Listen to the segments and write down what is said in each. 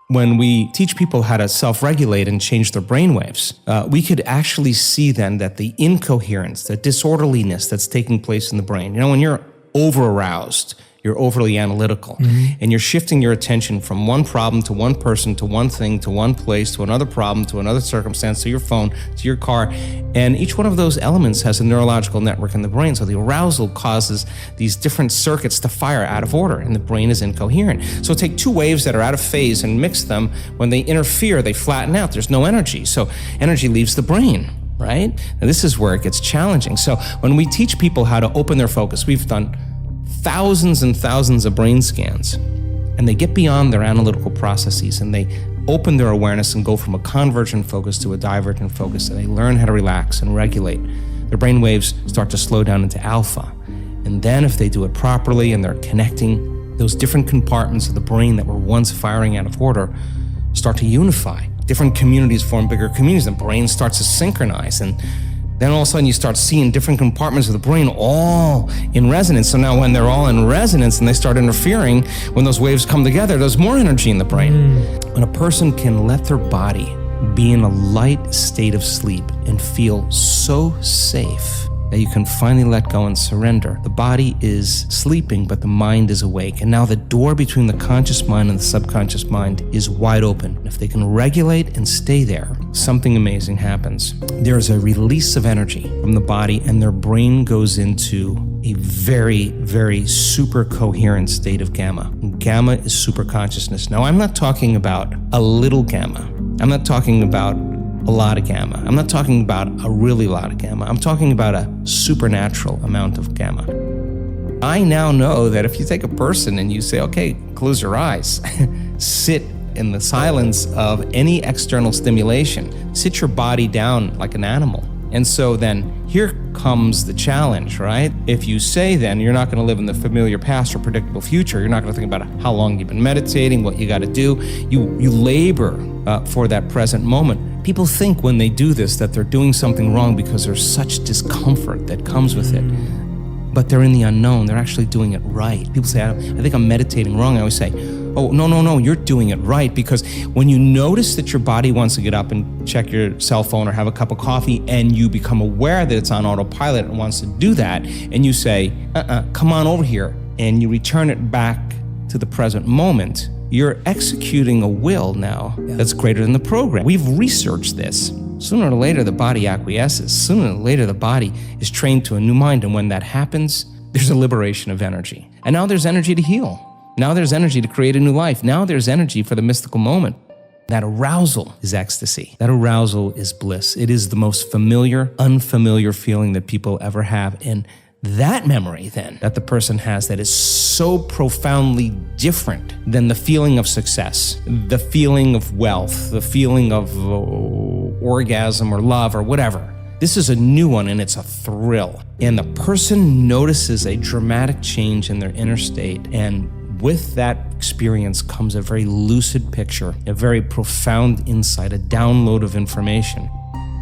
When we teach people how to self-regulate and change their brainwaves, we could actually see then that the incoherence, the disorderliness that's taking place in the brain, when you're over-aroused, you're overly analytical, and you're shifting your attention from one problem to one person to one thing to one place to another problem to another circumstance to your phone to your car, and each one of those elements has a neurological network in the brain. So the arousal causes these different circuits to fire out of order, and the brain is incoherent. So take two waves that are out of phase and mix them. When they interfere, they flatten out. There's no energy. So energy leaves the brain, right? And this is where it gets challenging. So when we teach people how to open their focus, we've done thousands and thousands of brain scans, and they get beyond their analytical processes and they open their awareness and go from a convergent focus to a divergent focus, and they learn how to relax and regulate. Their brain waves start to slow down into alpha. And then if they do it properly and they're connecting, those different compartments of the brain that were once firing out of order start to unify. Different communities form bigger communities. The brain starts to synchronize, and then all of a sudden you start seeing different compartments of the brain all in resonance. So now when they're all in resonance and they start interfering, when those waves come together, there's more energy in the brain. When a person can let their body be in a light state of sleep and feel so safe that you can finally let go and surrender, the body is sleeping, but the mind is awake. And now the door between the conscious mind and the subconscious mind is wide open. If they can regulate and stay there, something amazing happens. There's a release of energy from the body, and their brain goes into a very, very super coherent state of gamma. Gamma is super consciousness. Now, I'm not talking about a little gamma. I'm not talking about a lot of gamma. I'm not talking about a really lot of gamma. I'm talking about a supernatural amount of gamma. I now know that if you take a person and you say, okay, close your eyes, sit in the silence of any external stimulation, sit your body down like an animal. And so then here comes the challenge, right? If you say then you're not going to live in the familiar past or predictable future, you're not going to think about how long you've been meditating, what you got to do. You labor for that present moment. People think when they do this that they're doing something wrong because there's such discomfort that comes with it. But they're in the unknown. They're actually doing it right. People say, I think I'm meditating wrong. I always say, oh, no, you're doing it right. Because when you notice that your body wants to get up and check your cell phone or have a cup of coffee, and you become aware that it's on autopilot and wants to do that, and you say, come on over here, and you return it back to the present moment, you're executing a will now that's greater than the program. We've researched this. Sooner or later, the body acquiesces. Sooner or later, the body is trained to a new mind. And when that happens, there's a liberation of energy. And now there's energy to heal. Now there's energy to create a new life. Now there's energy for the mystical moment. That arousal is ecstasy. That arousal is bliss. It is the most familiar, unfamiliar feeling that people ever have. And that memory then that the person has that is so profoundly different than the feeling of success, the feeling of wealth, the feeling of orgasm or love or whatever. This is a new one, and it's a thrill. And the person notices a dramatic change in their inner state, and with that experience comes a very lucid picture, a very profound insight, a download of information.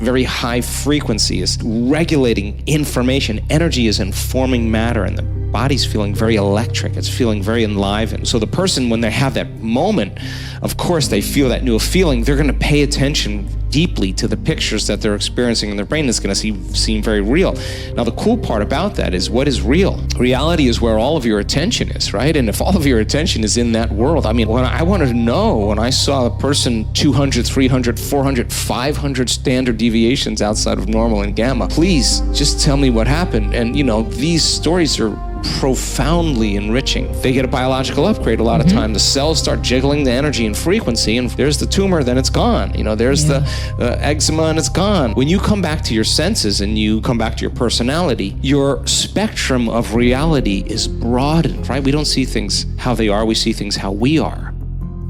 Very high frequency is regulating information. Energy is informing matter, and the body's feeling very electric. It's feeling very enlivened. So the person, when they have that moment, of course, they feel that new feeling. They're going to pay attention deeply to the pictures that they're experiencing in their brain. It's going to seem very real. Now, the cool part about that is, what is real? Reality is where all of your attention is, right? And if all of your attention is in that world, I mean, when I wanted to know, when I saw a person 200, 300, 400, 500 standard deviations outside of normal and gamma, please just tell me what happened. And, these stories are profoundly enriching. They get a biological upgrade a lot of time. The cells start jiggling the energy and frequency, and there's the tumor, then it's gone. There's the eczema, and it's gone. When you come back to your senses and you come back to your personality, your spectrum of reality is broadened, right? We don't see things how they are, we see things how we are.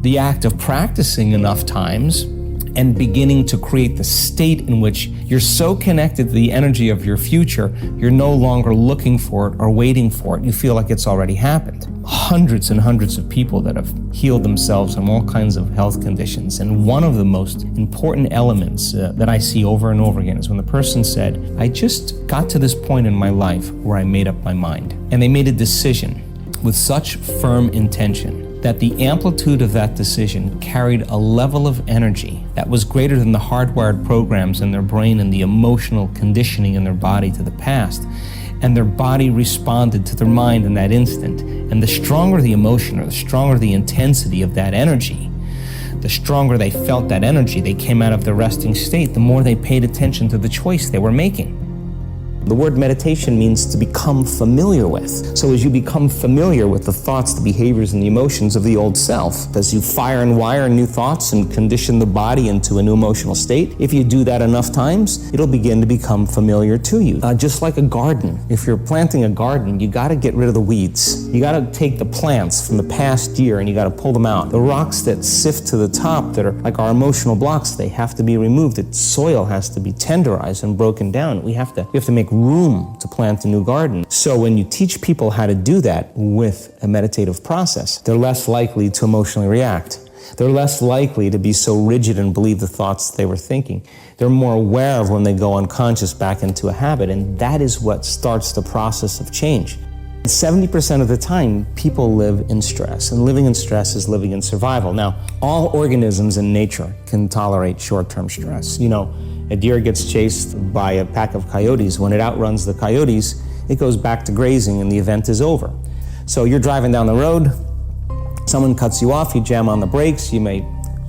The act of practicing enough times and beginning to create the state in which you're so connected to the energy of your future, you're no longer looking for it or waiting for it. You feel like it's already happened. Hundreds and hundreds of people that have healed themselves from all kinds of health conditions. And one of the most important elements that I see over and over again is when the person said, I just got to this point in my life where I made up my mind. And they made a decision with such firm intention that the amplitude of that decision carried a level of energy that was greater than the hardwired programs in their brain and the emotional conditioning in their body to the past. And their body responded to their mind in that instant. And the stronger the emotion or the stronger the intensity of that energy, the stronger they felt that energy, they came out of the resting state, the more they paid attention to the choice they were making. The word meditation means to become familiar with. So as you become familiar with the thoughts, the behaviors, and the emotions of the old self, as you fire and wire new thoughts and condition the body into a new emotional state, if you do that enough times, it'll begin to become familiar to you. Just like a garden. If you're planting a garden, you gotta get rid of the weeds. You gotta take the plants from the past year and you gotta pull them out. The rocks that sift to the top that are like our emotional blocks, they have to be removed. The soil has to be tenderized and broken down. We have to make room to plant a new garden. So when you teach people how to do that with a meditative process, they're less likely to emotionally react. They're less likely to be so rigid and believe the thoughts they were thinking. They're more aware of when they go unconscious back into a habit, and that is what starts the process of change. 70% of the time, people live in stress, and living in stress is living in survival. Now, all organisms in nature can tolerate short-term stress. You know, a deer gets chased by a pack of coyotes. When it outruns the coyotes, it goes back to grazing and the event is over. So you're driving down the road, someone cuts you off, you jam on the brakes, you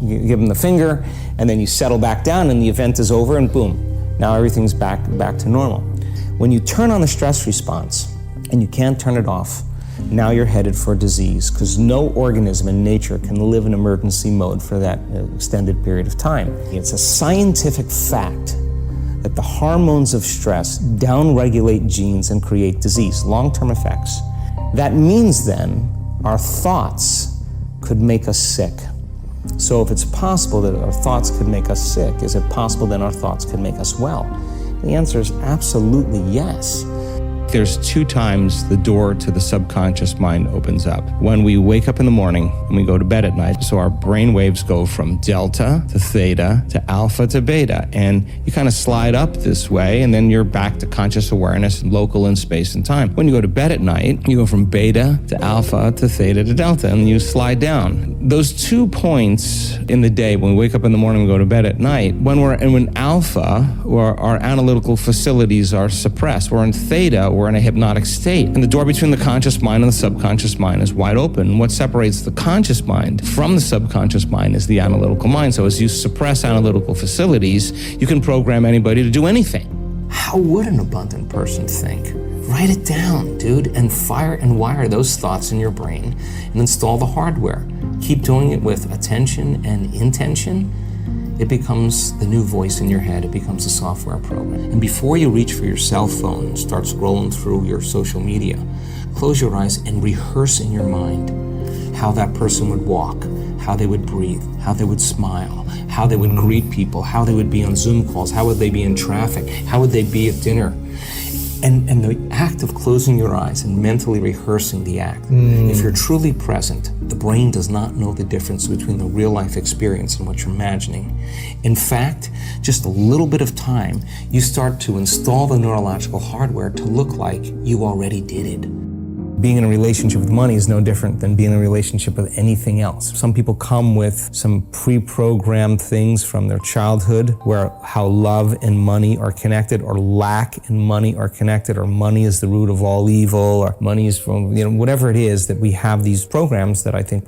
give them the finger, and then you settle back down and the event is over and boom, now everything's back to normal. When you turn on the stress response and you can't turn it off, now you're headed for disease, because no organism in nature can live in emergency mode for that extended period of time. It's a scientific fact that the hormones of stress downregulate genes and create disease, long-term effects. That means then our thoughts could make us sick. So if it's possible that our thoughts could make us sick, is it possible then our thoughts could make us well? The answer is absolutely yes. There's 2 times the door to the subconscious mind opens up. When we wake up in the morning and we go to bed at night, so our brain waves go from delta to theta to alpha to beta, and you kind of slide up this way, and then you're back to conscious awareness, local in space and time. When you go to bed at night, you go from beta to alpha to theta to delta, and you slide down. Those 2 points in the day, when we wake up in the morning and go to bed at night, when alpha, or our analytical facilities are suppressed, we're in theta, we're in a hypnotic state. And the door between the conscious mind and the subconscious mind is wide open. What separates the conscious mind from the subconscious mind is the analytical mind. So as you suppress analytical facilities, you can program anybody to do anything. How would an abundant person think? Write it down, dude, and fire and wire those thoughts in your brain and install the hardware. Keep doing it with attention and intention. It becomes the new voice in your head. It becomes a software program. And before you reach for your cell phone and start scrolling through your social media, close your eyes and rehearse in your mind how that person would walk, how they would breathe, how they would smile, how they would greet people, how they would be on Zoom calls, how would they be in traffic, how would they be at dinner. And the act of closing your eyes and mentally rehearsing the act, if you're truly present, the brain does not know the difference between the real life experience and what you're imagining. In fact, just a little bit of time, you start to install the neurological hardware to look like you already did it. Being in a relationship with money is no different than being in a relationship with anything else. Some people come with some pre-programmed things from their childhood where how love and money are connected, or lack and money are connected, or money is the root of all evil, or money is from, whatever it is that we have these programs that I think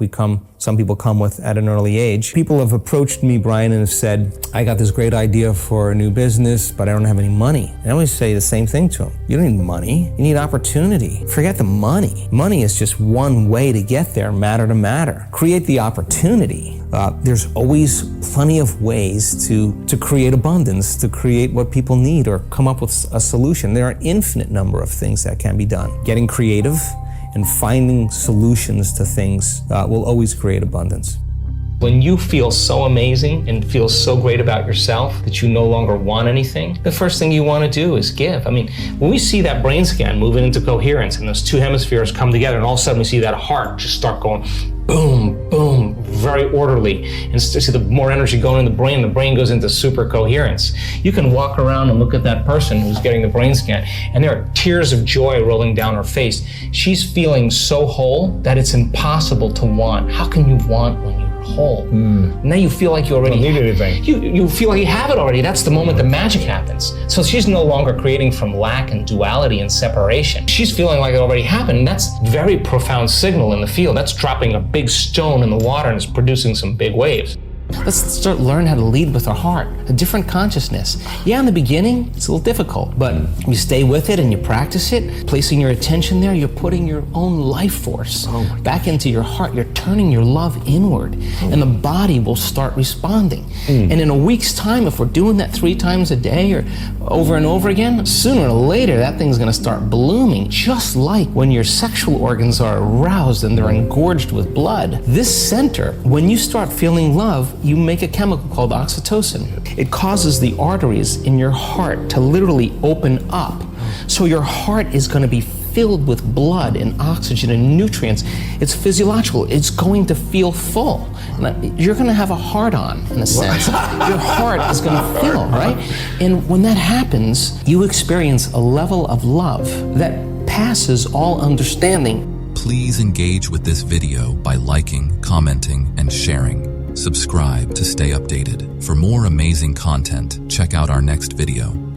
some people come with at an early age. People have approached me, Brian, and have said, I got this great idea for a new business, but I don't have any money. And I always say the same thing to them. You don't need money, you need opportunity. Forget the money. Money is just one way to get there, matter to matter. Create the opportunity. There's always plenty of ways to create abundance, to create what people need, or come up with a solution. There are an infinite number of things that can be done. Getting creative and finding solutions to things will always create abundance. When you feel so amazing and feel so great about yourself that you no longer want anything, the first thing you want to do is give. I mean, when we see that brain scan moving into coherence and those 2 hemispheres come together, and all of a sudden we see that heart just start going boom, boom, very orderly. And see, the more energy going in the brain goes into super coherence. You can walk around and look at that person who's getting the brain scan, and there are tears of joy rolling down her face. She's feeling so whole that it's impossible to want. How can you want when you're whole? Now you feel like you already don't need anything. You feel like you have it already. That's the moment the magic happens. So she's no longer creating from lack and duality and separation. She's feeling like it already happened. And that's very profound signal in the field. That's dropping a big stone in the water and it's producing some big waves. Let's start learn how to lead with our heart, a different consciousness. Yeah, in the beginning, it's a little difficult, but you stay with it and you practice it, placing your attention there, you're putting your own life force back into your heart. You're turning your love inward, and the body will start responding. And in a week's time, if we're doing that 3 times a day or over and over again, sooner or later, that thing's gonna start blooming, just like when your sexual organs are aroused and they're engorged with blood. This center, when you start feeling love, you make a chemical called oxytocin. It causes the arteries in your heart to literally open up. So your heart is going to be filled with blood and oxygen and nutrients. It's physiological. It's going to feel full. You're going to have a heart-on, in a sense. Your heart is going to fill, right? And when that happens, you experience a level of love that passes all understanding. Please engage with this video by liking, commenting, and sharing. Subscribe to stay updated. For more amazing content, check out our next video.